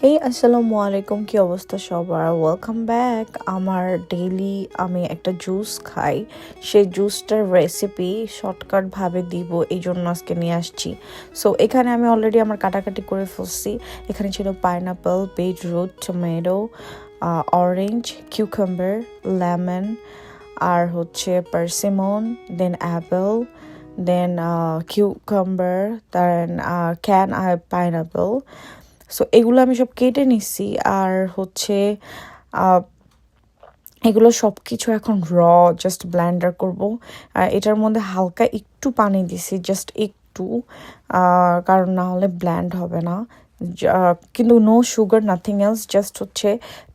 হেই আসসালামু আলাইকুম, কি অবস্থা সবার? Welcome back. আমার ডেইলি আমি একটা জুস খাই, সেই জুসটার রেসিপি শর্টকাটভাবে দিব, এই জন্য আজকে নিয়ে আসছি। সো এখানে আমি অলরেডি আমার কাটাকাটি করে ফেলছি। এখানে ছিল pineapple, beetroot, tomato, orange, cucumber, lemon, আর হচ্ছে persimmon, then apple, then cucumber, then can আর পাইনাপল। সো এগুলো আমি সব কেটে নিচ্ছি। আর হচ্ছে আহ, এগুলো সব কিছু এখন জাস্ট ব্লেন্ডার করব। আর এটার মধ্যে হালকা একটু পানি দিছি, জাস্ট একটু, কারণ না হলে ব্ল্যান্ড হবে না। কিন্তু no sugar, nothing else, just হচ্ছে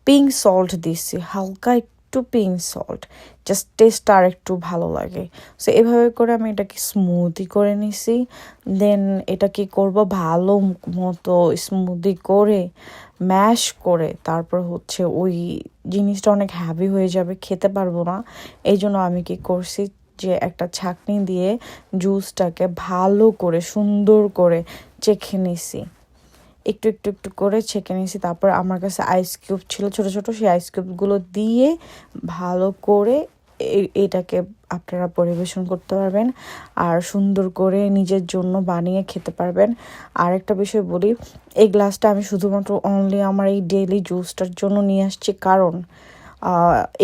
পিঙ্ক সল্ট দিছি, হালকা একটু পিঙ্ক সল্ট, জাস্ট টেস্ট আর একটু ভালো লাগে। সো এভাবে করে আমি এটাকে স্মুদি করে নিছি। দেন এটা কি করব, ভালো মতো স্মুদি করে ম্যাশ করে তারপর হচ্ছে ওই জিনিসটা অনেক হ্যাভি হয়ে যাবে, খেতে পারবো না। এই জন্য আমি কি করছি, যে একটা ছাঁকনি দিয়ে জুসটাকে ভালো করে সুন্দর করে চেখে নিছি, একটু একটু একটু করে ছেঁকে নিয়েছি। তারপর আমার কাছে আইস কিউব ছিল ছোট ছোট, সেই আইস কিউবগুলো দিয়ে ভালো করে এটাকে আপনারা পরিবেশন করতে পারবেন আর সুন্দর করে নিজের জন্য বানিয়ে খেতে পারবেন। আর একটা বিষয় বলি, এই গ্লাসটা আমি শুধুমাত্র অনলি আমার এই ডেইলি জুসটার জন্য নিয়ে আসছি, কারণ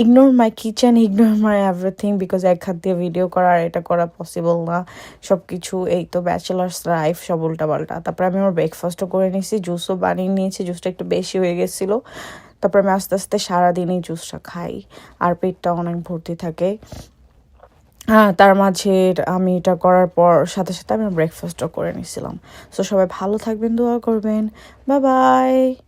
ignore my kitchen, ignore my everything, because এক হাত দিয়ে ভিডিও করা আর এটা করা পসিবল না। সব কিছু এই তো ব্যাচেলার্স লাইফ, সব উল্টাপাল্টা। তারপরে আমি আমার ব্রেকফাস্টও করে নিয়েছি, জুসও বানিয়ে নিয়েছি, জুসটা একটু বেশি হয়ে গেছিলো। তারপরে আমি আস্তে আস্তে সারাদিনই জুসটা খাই আর পেটটা অনেক ভর্তি থাকে। হ্যাঁ, তার মাঝে আমি এটা করার পর সাথে সাথে আমি ব্রেকফাস্টও করে নিয়েছিলাম। সো সবাই ভালো থাকবেন, দোয়া করবেন। Bye bye.